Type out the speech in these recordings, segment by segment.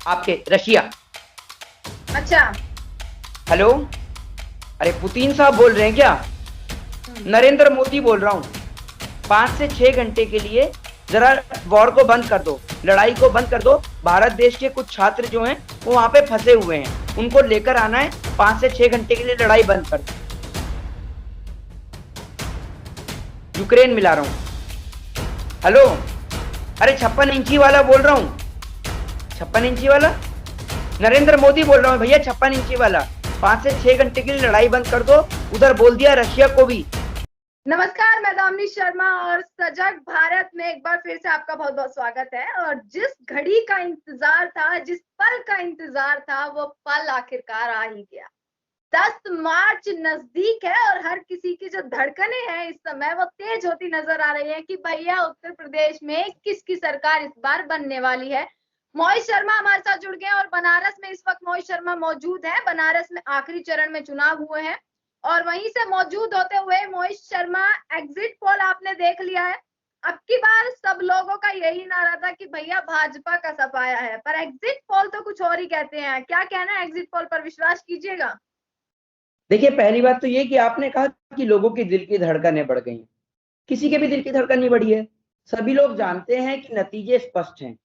आपके रशिया। अच्छा। हेलो, अरे पुतिन साहब बोल रहे हैं क्या? नरेंद्र मोदी बोल रहा हूँ। 5 से 6 घंटे के लिए जरा वॉर को बंद कर दो, लड़ाई को बंद कर दो। भारत देश के कुछ छात्र जो हैं वो वहां पे फंसे हुए हैं, उनको लेकर आना है। 5 से 6 घंटे के लिए लड़ाई बंद कर दो। यूक्रेन मिला रहा हूँ। हेलो, अरे 56 इंची वाला बोल रहा हूँ। 56 इंची वाला नरेंद्र मोदी बोल रहा हूँ भैया। 56 इंची वाला 5 से 6 घंटे के लिए लड़ाई बंद कर दो। उधर बोल दिया रशिया को भी। नमस्कार, मैं दामिनी शर्मा और सजग भारत में एक बार फिर से आपका बहुत बहुत स्वागत है। और जिस घड़ी का इंतजार था, जिस पल का इंतजार था, वो पल आखिरकार आ ही गया। 10 मार्च नजदीक है और हर किसी की जो धड़कनें हैं इस समय वो तेज होती नजर आ रही है कि भैया उत्तर प्रदेश में किसकी सरकार इस बार बनने वाली है। मोहित शर्मा हमारे साथ जुड़ गए हैं और बनारस में इस वक्त मोहित शर्मा मौजूद है। बनारस में आखिरी चरण में चुनाव हुए हैं और वहीं से मौजूद होते हुए मोहित शर्मा, एग्जिट पोल आपने देख लिया है। अब की बार सब लोगों का यही नारा था कि भैया भाजपा का सफाया है, पर एग्जिट पोल तो कुछ और ही कहते हैं। क्या कहना है, एग्जिट पोल पर विश्वास कीजिएगा? देखिए, पहली बात तो ये कि आपने कहा कि लोगों की दिल की धड़कनें बढ़ गई। किसी के भी दिल की धड़कन नहीं बढ़ी है। सभी लोग जानते हैं कि नतीजे स्पष्ट हैं,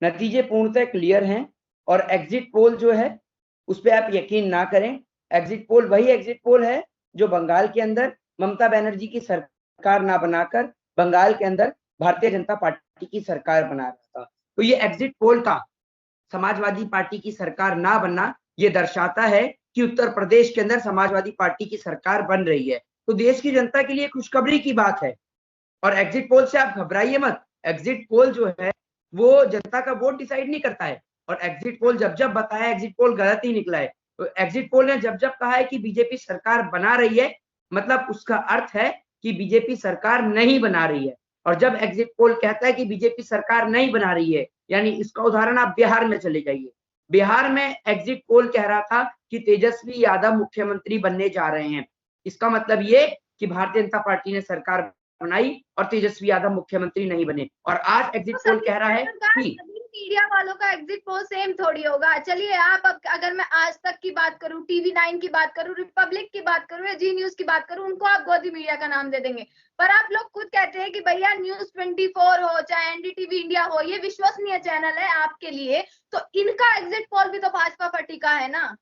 नतीजे पूर्णतः क्लियर हैं। और एग्जिट पोल जो है उस पर आप यकीन ना करें। एग्जिट पोल वही एग्जिट पोल है जो बंगाल के अंदर ममता बनर्जी की सरकार ना बनाकर बंगाल के अंदर भारतीय जनता पार्टी की सरकार बना रहा था। तो ये एग्जिट पोल का समाजवादी पार्टी की सरकार ना बनना ये दर्शाता है कि उत्तर प्रदेश के अंदर समाजवादी पार्टी की सरकार बन रही है। तो देश की जनता के लिए खुशखबरी की बात है। और एग्जिट पोल से आप घबराइए मत। एग्जिट पोल जो है वो जनता का वोट डिसाइड नहीं करता है। और एग्जिट पोल जब जब बताया एग्जिट पोल गलत ही निकला है। तो एग्जिट पोल ने जब जब कहा है कि बीजेपी सरकार बना रही है, मतलब उसका अर्थ है कि बीजेपी सरकार नहीं बना रही है। और जब एग्जिट पोल कहता है कि बीजेपी सरकार नहीं बना रही है, यानी इसका उदाहरण आप बिहार में चले जाइए। बिहार में एग्जिट पोल कह रहा था कि तेजस्वी यादव मुख्यमंत्री बनने जा रहे हैं। इसका मतलब ये कि भारतीय जनता पार्टी ने सरकार बनाई और तेजस्वी यादव मुख्यमंत्री नहीं बने। और आज एग्जिट तो पोल सभी कह रहा है कि सभी मीडिया वालों का एग्जिट पोल सेम थोड़ी होगा। चलिए, आप अब अगर मैं आज तक की बात करूं, TV9 की बात करूं, रिपब्लिक की बात करूं या जी न्यूज की बात करूं, उनको आप गोदी मीडिया का नाम दे देंगे। पर आप लोग खुद कहते हैं कि भैया News 24 हो चाहे NDTV इंडिया हो, ये विश्वसनीय चैनल है आपके लिए। तो इनका एग्जिट पोल भी तो भाजपा पर टिका है ना।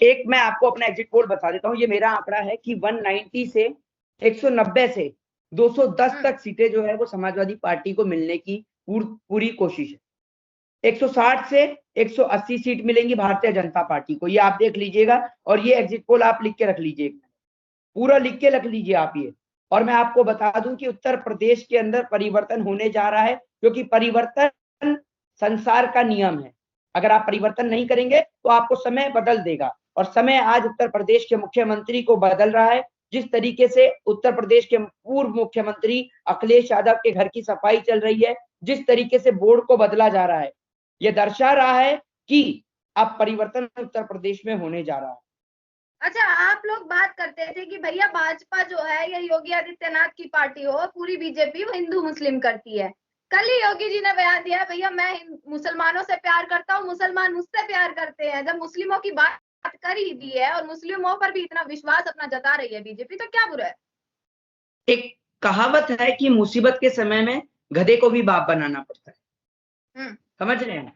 एक मैं आपको अपना एग्जिट पोल बता देता हूँ। ये मेरा आंकड़ा है कि 190 से 190 से 210 तक सीटें जो है वो समाजवादी पार्टी को मिलने की पूरी कोशिश है। 160 से 180 सीट मिलेंगी भारतीय जनता पार्टी को, ये आप देख लीजिएगा। और ये एग्जिट पोल आप लिख के रख लीजिएगा, पूरा लिख के रख लीजिए आप ये। और मैं आपको बता दूं कि उत्तर प्रदेश के अंदर परिवर्तन होने जा रहा है, क्योंकि परिवर्तन संसार का नियम है। अगर आप परिवर्तन नहीं करेंगे तो आपको समय बदल देगा। और समय आज उत्तर प्रदेश के मुख्यमंत्री को बदल रहा है। जिस तरीके से उत्तर प्रदेश के पूर्व मुख्यमंत्री अखिलेश यादव के घर की सफाई चल रही है, जिस तरीके से बोर्ड को बदला जा रहा है, यह दर्शा रहा है कि अब परिवर्तन उत्तर प्रदेश में होने जा रहा है। अच्छा, आप लोग बात करते थे कि भैया भाजपा जो है या योगी आदित्यनाथ की पार्टी हो, पूरी बीजेपी वो हिंदू मुस्लिम करती है। कल ही योगी जी ने बयान दिया, भैया मैं मुसलमानों से प्यार करता हूँ, मुसलमान मुझसे प्यार करते हैं। जब मुस्लिमों की बात कर ही दी है और मुस्लिमों पर भी इतना विश्वास अपना जता रही है बीजेपी, तो क्या बुरा है? एक कहावत है कि मुसीबत के समय में गधे को भी बाप बनाना पड़ता है। समझ रहे हैं?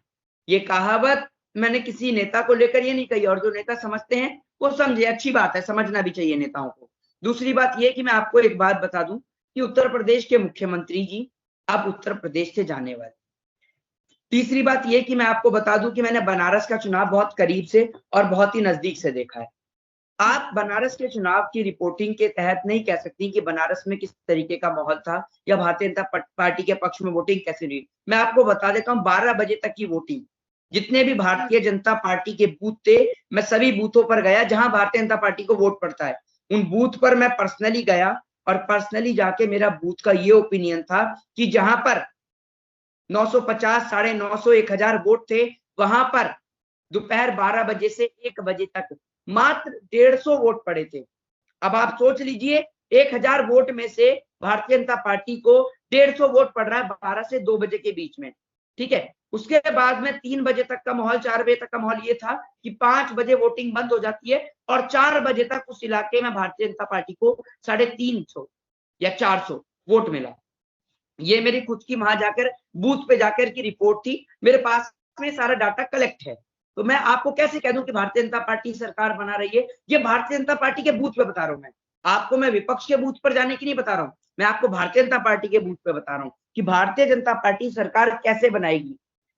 ये कहावत मैंने किसी नेता को लेकर ये नहीं कही, और जो नेता समझते हैं वो समझे, अच्छी बात है, समझना भी चाहिए नेताओं को। दूसरी बात ये कि मैं आपको एक बात बता दूं कि उत्तर प्रदेश के मुख्यमंत्री जी अब उत्तर प्रदेश से जाने वाले। तीसरी बात ये कि मैं आपको बता दूं कि मैंने बनारस का चुनाव बहुत करीब से और बहुत ही नजदीक से देखा है। आप बनारस के चुनाव की रिपोर्टिंग के तहत नहीं कह सकती कि बनारस में किस तरीके का माहौल था या भारतीय जनता पार्टी के पक्ष में वोटिंग कैसे हुई। मैं आपको बता देता हूँ, 12 बजे तक की वोटिंग, जितने भी भारतीय जनता पार्टी के बूथ थे, मैं सभी बूथों पर गया जहां भारतीय जनता पार्टी को वोट पड़ता है। उन बूथ पर मैं पर्सनली गया और पर्सनली जाके मेरा बूथ का ये ओपिनियन था कि जहां पर 950, 950, 1000 वोट थे, वहां पर दोपहर 12 बजे से 1 बजे तक मात्र 150 वोट पड़े थे। अब आप सोच लीजिए, 1000 वोट में से भारतीय जनता पार्टी को 150 वोट पड़ रहा है 12 से 2 बजे के बीच में। ठीक है, उसके बाद में 3 बजे तक का माहौल, 4 बजे तक का माहौल ये था कि 5 बजे वोटिंग बंद हो जाती है और 4 बजे तक उस इलाके में भारतीय जनता पार्टी को 350 या 400 वोट मिला। ये मेरी खुद की वहां जाकर बूथ पे जाकर की रिपोर्ट थी, मेरे पास में सारा डाटा कलेक्ट है। तो मैं आपको कैसे कह दूं कि भारतीय जनता पार्टी सरकार बना रही है? ये भारतीय जनता पार्टी के बूथ पे बता रहा हूं मैं आपको, मैं विपक्ष के बूथ पर जाने की नहीं बता रहा हूं, मैं आपको भारतीय जनता पार्टी के बूथ पे बता रहा हूं कि भारतीय जनता पार्टी सरकार कैसे बनाएगी।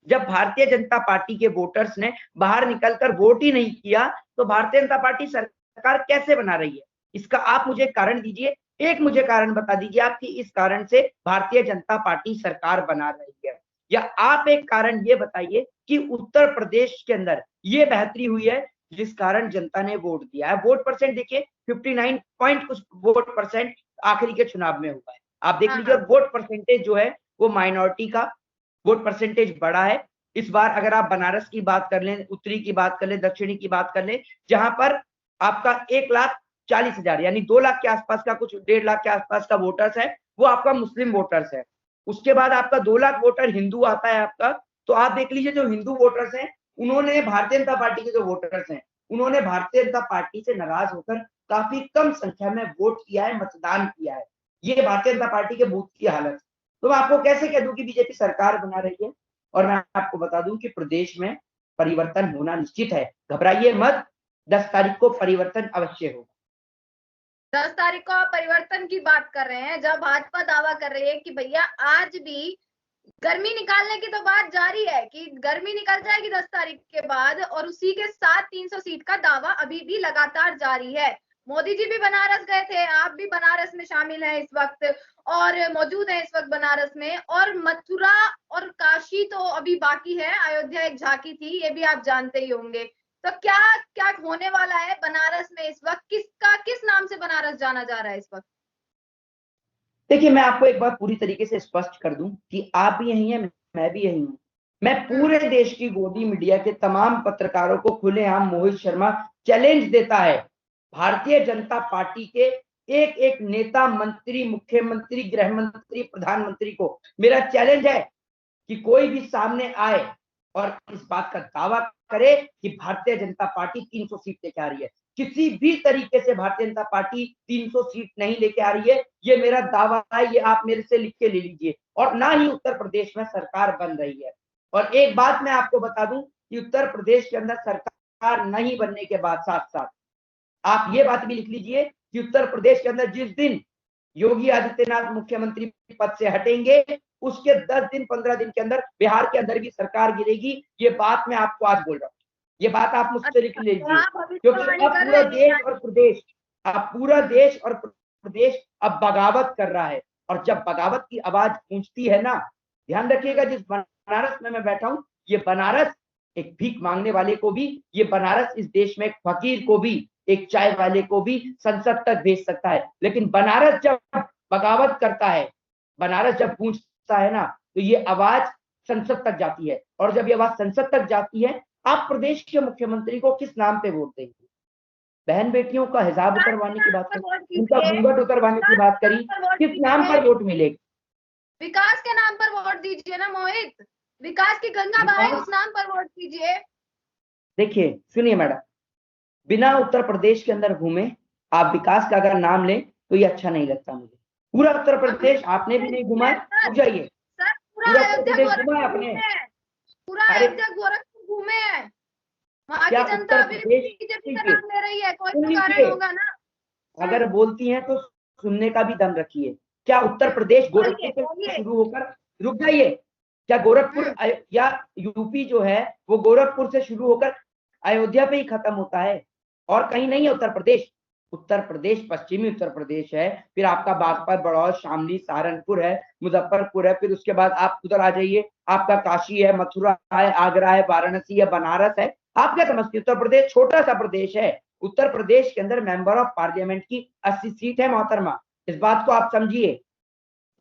जब भारतीय जनता पार्टी के वोटर्स ने बाहर निकलकर वोट ही नहीं किया तो भारतीय जनता पार्टी सरकार कैसे बना रही है? इसका आप मुझे कारण दीजिए, एक मुझे कारण बता दीजिए आप कि इस कारण से भारतीय जनता पार्टी सरकार बना रही है। या आप एक कारण ये बताइए कि उत्तर प्रदेश के अंदर ये बेहतरी हुई है जिस कारण जनता ने वोट दिया है। वोट परसेंट देखिए 59 पॉइंट कुछ वोट परसेंट आखिरी के चुनाव में हुआ है, आप देख लीजिए। और वोट परसेंटेज जो है वो माइनॉरिटी का वोट परसेंटेज बढ़ा है इस बार। अगर आप बनारस की बात कर लें, उत्तरी की बात कर लें, दक्षिणी की बात कर लें, जहां पर आपका 1,40,000 यानी 2 लाख के आसपास का, कुछ 1.5 लाख के आसपास का वोटर्स है, वो आपका मुस्लिम वोटर्स है। उसके बाद आपका 2 लाख वोटर हिंदू आता है आपका। तो आप देख लीजिए जो हिंदू वोटर्स हैं उन्होंने भारतीय जनता पार्टी के जो वोटर्स हैं उन्होंने भारतीय जनता पार्टी से नाराज होकर काफी कम संख्या में वोट किया है, मतदान किया है। ये भारतीय जनता पार्टी के बूथ की हालत। तो मैं आपको कैसे कह दूं कि बीजेपी सरकार बना रही है? और मैं आपको बता दूं कि प्रदेश में परिवर्तन होना निश्चित है, घबराइए मत, 10 तारीख को परिवर्तन अवश्य होगा। 10 तारीख को आप परिवर्तन की बात कर रहे हैं, जब भाजपा दावा कर रही है कि भैया आज भी गर्मी निकालने की तो बात जारी है कि गर्मी निकल जाएगी 10 तारीख के बाद, और उसी के साथ 300 सीट का दावा अभी भी लगातार जारी है। मोदी जी भी बनारस गए थे, आप भी बनारस में शामिल हैं इस वक्त और मौजूद हैं इस वक्त बनारस में, और मथुरा और काशी तो अभी बाकी है, अयोध्या एक झांकी थी, ये भी आप जानते ही होंगे। तो क्या क्या होने वाला है बनारस में इस वक्त? किस नाम से बनारस जाना जा रहा है इस वक्त? देखिए मैं आपको एक बात पूरी तरीके से स्पष्ट कर दूं कि आप भी यही हैं, मैं भी यही हूं। मैं पूरे देश की गोदी मीडिया के तमाम पत्रकारों को खुलेआम मोहित शर्मा चैलेंज देता है, भारतीय जनता पार्टी के एक एक नेता, मंत्री, मुख्यमंत्री, गृह मंत्री, प्रधानमंत्री को मेरा चैलेंज है कि कोई भी सामने आए और इस बात का दावा करे कि भारतीय जनता पार्टी 300 सीट लेके आ रही है। किसी भी तरीके से भारतीय जनता पार्टी 300 सीट नहीं लेके आ रही है, ये मेरा दावा है, ये आप मेरे से लिख के ले लीजिए। और ना ही उत्तर प्रदेश में सरकार बन रही है। और एक बात मैं आपको बता दूं कि उत्तर प्रदेश के अंदर सरकार नहीं बनने के बाद साथ साथ आप ये बात भी लिख लीजिए कि उत्तर प्रदेश के अंदर जिस दिन योगी आदित्यनाथ मुख्यमंत्री पद से हटेंगे उसके 10 दिन 15 दिन के अंदर बिहार के अंदर भी सरकार गिरेगी। ये बात मैं आपको आज बोल रहा हूँ, ये बात आप मुझसे लिख लीजिए, क्योंकि अब पूरा देश और प्रदेश, अब पूरा देश और प्रदेश अब बगावत कर रहा है। और जब बगावत की आवाज गूंजती है ना, ध्यान रखिएगा, जिस बनारस में मैं बैठा हूं, ये बनारस एक भीख मांगने वाले को भी, ये बनारस इस देश में एक फकीर को भी, एक चाय वाले को भी संसद तक भेज सकता है। लेकिन बनारस जब बगावत करता है, बनारस जब गूंजता है ना, तो ये आवाज संसद तक जाती है। और जब ये आवाज संसद तक जाती है, आप प्रदेश के मुख्यमंत्री को किस नाम पे वोट देंगे? बहन बेटियों का हिजाब उतरवाने की बात करी, उनका घूंघट उतरवाने की बात करी, किस नाम पर वोट मिलेगा? विकास के नाम पर वोट दीजिए ना मोहित, विकास की गंगा बहाए उस नाम पर वोट दीजिए। देखिए सुनिए मैडम, बिना उत्तर प्रदेश के अंदर घूमे आप विकास का अगर नाम लें तो ये अच्छा नहीं लगता मुझे। पूरा उत्तर प्रदेश आपने भी नहीं घुमा, रुक जाइए, सर पूरा उत्तर प्रदेश घुमा आपने? पूरा अयोध्या गोरखपुर घूमे हैं, वहां की जनता उत्तर अभी प्रदेश बीजेपी का नाम ले रही है, कोई तो कारण होगा ना। अगर बोलती हैं तो सुनने का भी दम रखिए। क्या उत्तर प्रदेश गोरखपुर से शुरू होकर, रुक जाइए, क्या गोरखपुर या यूपी जो है वो गोरखपुर से शुरू होकर अयोध्या पे ही खत्म होता है और कहीं नहीं है उत्तर प्रदेश? उत्तर प्रदेश पश्चिमी उत्तर प्रदेश है, फिर आपका बागपत, बड़ौद, शामली, सहारनपुर है, मुजफ्फरपुर है, फिर उसके बाद आप उधर आ जाइए, आपका काशी है, मथुरा है, आगरा है, वाराणसी है, बनारस है। आप क्या समझते हैं उत्तर प्रदेश छोटा सा प्रदेश है? उत्तर प्रदेश के अंदर मेंबर ऑफ पार्लियामेंट की 80 सीट है मोहतरमा, इस बात को आप समझिए।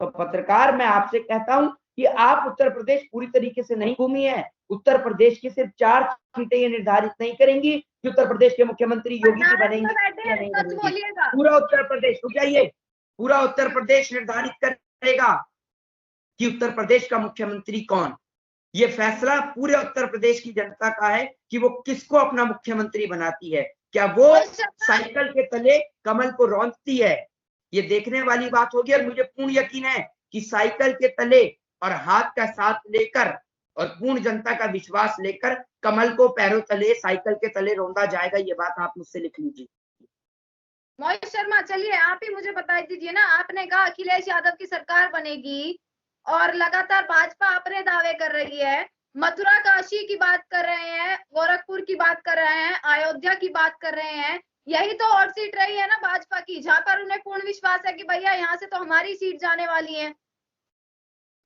तो पत्रकार मैं आपसे कहता हूं कि आप उत्तर प्रदेश पूरी तरीके से नहीं घूमी है। उत्तर प्रदेश की सिर्फ 4 सीटें ये निर्धारित नहीं करेंगी कि उत्तर प्रदेश के मुख्यमंत्री योगी जी बनेंगे या नहीं बनेंगे। पूरा उत्तर प्रदेश, रुक जाइए, पूरा उत्तर प्रदेश निर्धारित करेगा कि उत्तर प्रदेश का मुख्यमंत्री कौन। ये फैसला पूरे उत्तर प्रदेश की जनता का है कि वो किसको अपना मुख्यमंत्री बनाती है। क्या वो साइकिल के तले कमल को रौंदती है, ये देखने वाली बात होगी। और मुझे पूर्ण यकीन है कि साइकिल के तले और हाथ का साथ लेकर और पूर्ण जनता का विश्वास लेकर कमल को पैरों तले, साइकिल के तले रौंदा जाएगा। ये बात आप मुझसे लिख लीजिए। मोहित शर्मा, चलिए आप ही मुझे बता दीजिए ना, आपने कहा अखिलेश यादव की सरकार बनेगी और लगातार भाजपा अपने दावे कर रही है, मथुरा काशी की बात कर रहे हैं, गोरखपुर की बात कर रहे हैं, अयोध्या की बात कर रहे हैं। यही तो हॉट सीट रही है ना भाजपा की, जहां पर उन्हें पूर्ण विश्वास है कि भैया यहाँ से तो हमारी सीट जाने वाली है।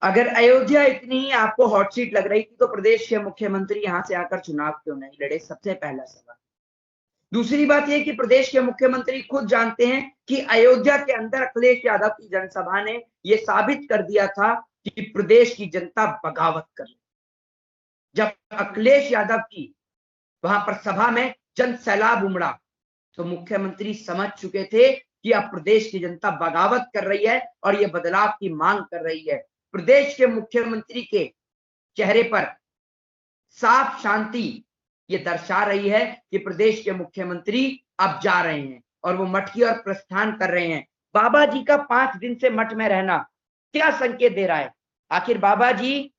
अगर अयोध्या इतनी ही आपको हॉट सीट लग रही थी तो प्रदेश के मुख्यमंत्री यहां से आकर चुनाव क्यों नहीं लड़े, सबसे पहला सवाल। दूसरी बात यह कि प्रदेश के मुख्यमंत्री खुद जानते हैं कि अयोध्या के अंदर अखिलेश यादव की जनसभा ने यह साबित कर दिया था कि प्रदेश की जनता बगावत कर रही। जब अखिलेश यादव की वहां पर सभा में जन सैलाब उमड़ा तो मुख्यमंत्री समझ चुके थे कि अब प्रदेश की जनता बगावत कर रही है और यह बदलाव की मांग कर रही है। प्रदेश के मुख्यमंत्री के चेहरे पर साफ शांति ये दर्शा रही है कि प्रदेश के मुख्यमंत्री अब जा रहे हैं और वो मठ की ओर प्रस्थान कर रहे हैं। बाबा जी का 5 दिन से मठ में रहना क्या संकेत दे रहा है? आखिर बाबा जी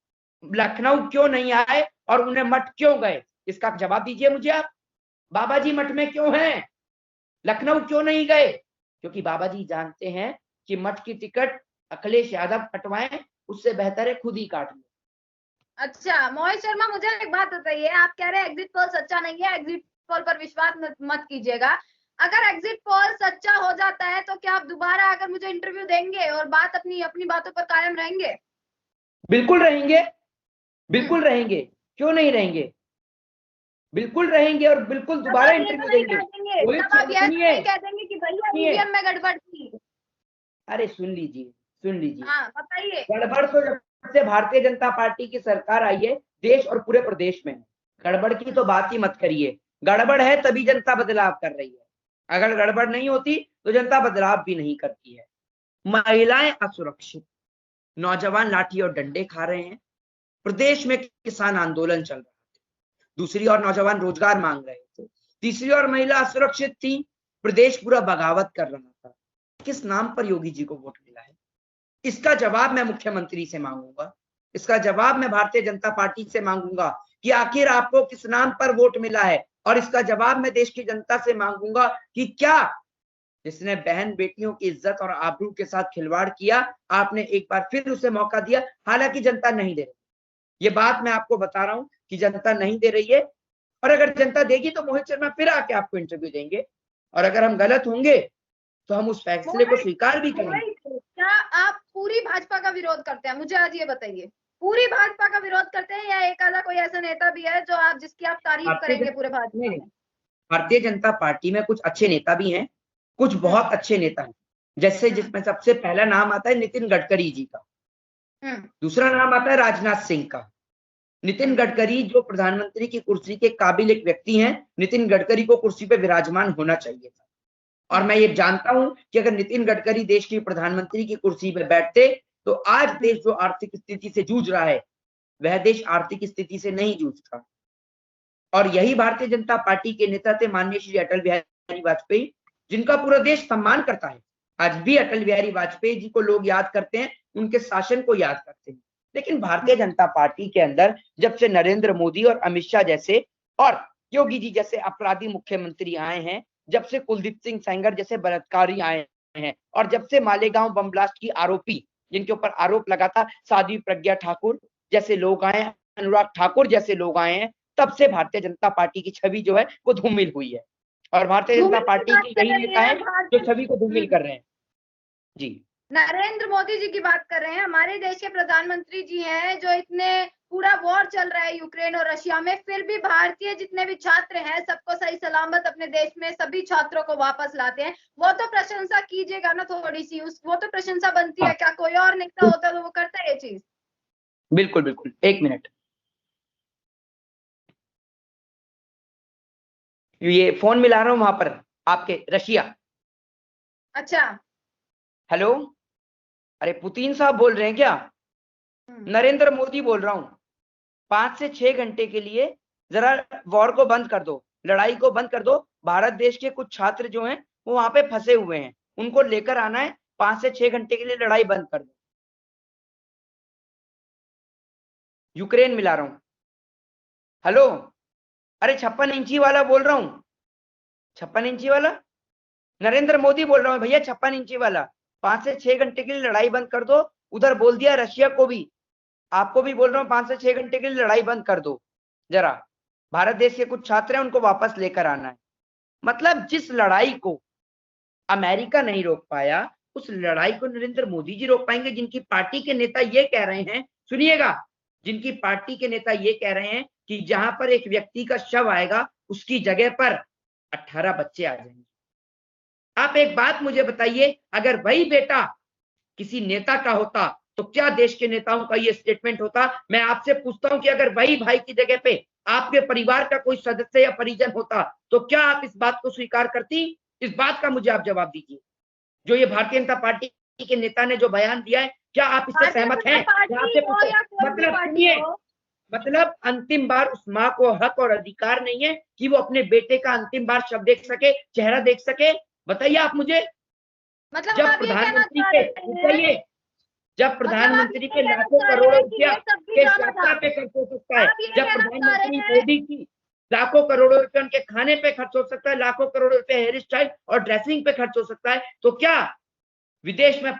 लखनऊ क्यों नहीं आए और उन्हें मठ क्यों गए? इसका जवाब दीजिए मुझे आप। बाबा जी मठ में क्यों हैं, लखनऊ क्यों नहीं गए? क्योंकि बाबा जी जानते हैं कि मठ की टिकट अखिलेश यादव कटवाएं, उससे बेहतर है खुद ही काट लें। अच्छा मोहित शर्मा, मुझे एक बात बताइए, आप कह रहे हैं एग्जिट पोल सच्चा नहीं है, एग्जिट पोल पर विश्वास मत कीजिएगा। अगर एग्जिट पोल सच्चा हो जाता है तो क्या आप दोबारा अगर मुझे इंटरव्यू देंगे और बात अपनी बातों पर कायम रहेंगे? बिल्कुल रहेंगे, बिल्कुल रहेंगे, क्यों नहीं रहेंगे, बिल्कुल रहेंगे और बिल्कुल दोबारा इंटरव्यू देंगे। सुनिए, कह देंगे कि भैया ईवीएम में गड़बड़ थी। अरे सुन लीजिए, सुन लीजिए। हाँ बताइए। गड़बड़ तो जब से भारतीय जनता पार्टी की सरकार आई है देश और पूरे प्रदेश में, गड़बड़ की तो बात ही मत करिए। गड़बड़ है तभी जनता बदलाव कर रही है, अगर गड़बड़ नहीं होती तो जनता बदलाव भी नहीं करती है। महिलाएं असुरक्षित, नौजवान लाठी और डंडे खा रहे हैं, प्रदेश में किसान आंदोलन चल रहा है, दूसरी ओर नौजवान रोजगार मांग रहे थे, तीसरी ओर महिला असुरक्षित थी, प्रदेश पूरा बगावत कर रहा था। किस नाम पर योगी जी को वोट मिला है? इसका जवाब मैं मुख्यमंत्री से मांगूंगा, इसका जवाब मैं भारतीय जनता पार्टी से मांगूंगा कि आखिर आपको किस नाम पर वोट मिला है। और इसका जवाब मैं देश की जनता से मांगूंगा कि क्या जिसने बहन बेटियों की इज्जत और आबरू के साथ खिलवाड़ किया, आपने एक बार फिर उसे मौका दिया, हालांकि जनता नहीं दे रही। ये बात मैं आपको बता रहा हूं कि जनता नहीं दे रही है, और अगर जनता देगी तो मोहित शर्मा फिर आके आपको इंटरव्यू देंगे, और अगर हम गलत होंगे तो हम उस फैसले को स्वीकार भी करेंगे। क्या आप पूरी भाजपा का विरोध करते हैं? मुझे आज ये बताइए, पूरी भाजपा का विरोध करते हैं या एक आधा कोई ऐसा नेता भी है जो आप जिसकी आप तारीफ करेंगे पूरे भाजपा में? भारतीय जनता पार्टी में कुछ अच्छे नेता भी हैं, कुछ बहुत अच्छे नेता हैं, जैसे जिसमें सबसे पहला नाम आता है नितिन गडकरी जी का, दूसरा नाम आता है राजनाथ सिंह का। नितिन गडकरी जो प्रधानमंत्री की कुर्सी के काबिल एक व्यक्ति हैं, नितिन गडकरी को कुर्सी पे विराजमान होना चाहिए था। और मैं ये जानता हूं कि अगर नितिन गडकरी देश की प्रधानमंत्री की कुर्सी पे बैठते तो आज देश जो आर्थिक स्थिति से जूझ रहा है वह देश आर्थिक स्थिति से नहीं जूझता। और यही भारतीय जनता पार्टी के नेता थे माननीय श्री अटल बिहारी वाजपेयी, जिनका पूरा देश सम्मान करता है। आज भी अटल बिहारी वाजपेयी जी को लोग याद करते हैं, उनके शासन को याद करते हैं। लेकिन भारतीय जनता पार्टी के अंदर जब से नरेंद्र मोदी और अमित शाह जैसे और योगी जी जैसे अपराधी मुख्यमंत्री आए हैं, जब से कुलदीप सिंह सेंगर जैसे बलात्कारी आए हैं, और जब से मालेगांव बम ब्लास्ट की आरोपी जिनके ऊपर आरोप लगा था साध्वी प्रज्ञा ठाकुर जैसे लोग आए हैं, अनुराग ठाकुर जैसे लोग आए हैं, तब से भारतीय जनता पार्टी की छवि जो है वो धूमिल हुई है। और भारतीय जनता पार्टी के यही नेता है जो छवि को धूमिल कर रहे हैं। जी, नरेंद्र मोदी जी की बात कर रहे हैं, हमारे देश के प्रधानमंत्री जी हैं, जो इतने पूरा वॉर चल रहा है यूक्रेन और रशिया में, फिर भी भारतीय जितने भी छात्र हैं सबको सही सलामत अपने देश में सभी छात्रों को वापस लाते हैं। वो तो प्रशंसा कीजिएगा ना थोड़ी सी, वो तो प्रशंसा बनती है। क्या कोई और नेता होता तो वो करता है ये चीज? बिल्कुल बिल्कुल, एक मिनट, ये फोन मिला रहा हूं वहां पर आपके रशिया। अच्छा, हेलो, अरे पुतिन साहब बोल रहे हैं क्या? नरेंद्र मोदी बोल रहा हूं। 5 से 6 घंटे के लिए जरा वॉर को बंद कर दो, लड़ाई को बंद कर दो। भारत देश के कुछ छात्र जो हैं वो वहां पे फंसे हुए हैं, उनको लेकर आना है, 5 से 6 घंटे के लिए लड़ाई बंद कर दो। यूक्रेन मिला रहा हूं। हेलो, अरे 56 इंची वाला बोल रहा हूं, 56 इंची वाला नरेंद्र मोदी बोल रहा हूं भैया, 56 इंची वाला। 5 से 6 घंटे के लिए लड़ाई बंद कर दो। उधर बोल दिया रशिया को भी, आपको भी बोल रहा हूं 5 से 6 घंटे के लिए लड़ाई बंद कर दो जरा। भारत देश के कुछ छात्र हैं, उनको वापस लेकर आना है। मतलब जिस लड़ाई को अमेरिका नहीं रोक पाया, उस लड़ाई को नरेंद्र मोदी जी रोक पाएंगे, जिनकी पार्टी के नेता ये कह रहे हैं, सुनिएगा, जिनकी पार्टी के नेता ये कह रहे हैं कि जहां पर एक व्यक्ति का शव आएगा उसकी जगह पर 18 बच्चे आ जाएंगे। आप एक बात मुझे बताइए, अगर वही बेटा किसी नेता का होता तो क्या देश के नेताओं का ये स्टेटमेंट होता? मैं आपसे पूछता हूं कि अगर वही भाई की जगह पे आपके परिवार का कोई सदस्य या परिजन होता तो क्या आप इस बात को स्वीकार करती? इस बात का मुझे आप जवाब दीजिए। जो ये भारतीय जनता पार्टी के नेता ने जो बयान दिया है, क्या आप इससे सहमत हैं? मतलब सुनिए, मतलब अंतिम बार उस माँ को हक और अधिकार नहीं है कि वो अपने बेटे का अंतिम बार शव देख सके, चेहरा देख सके? बताइए आप मुझे। मतलब जब प्रधानमंत्री के जब प्रधानमंत्री के लाखों करोड़ों रुपया के यात्रा पे खर्च हो सकता है, जब प्रधानमंत्री मोदी की लाखों करोड़ों रुपए उनके खाने पे खर्च हो सकता है, लाखों करोड़ों रुपए हेयर स्टाइल और ड्रेसिंग पे खर्च हो सकता है, तो क्या विदेश में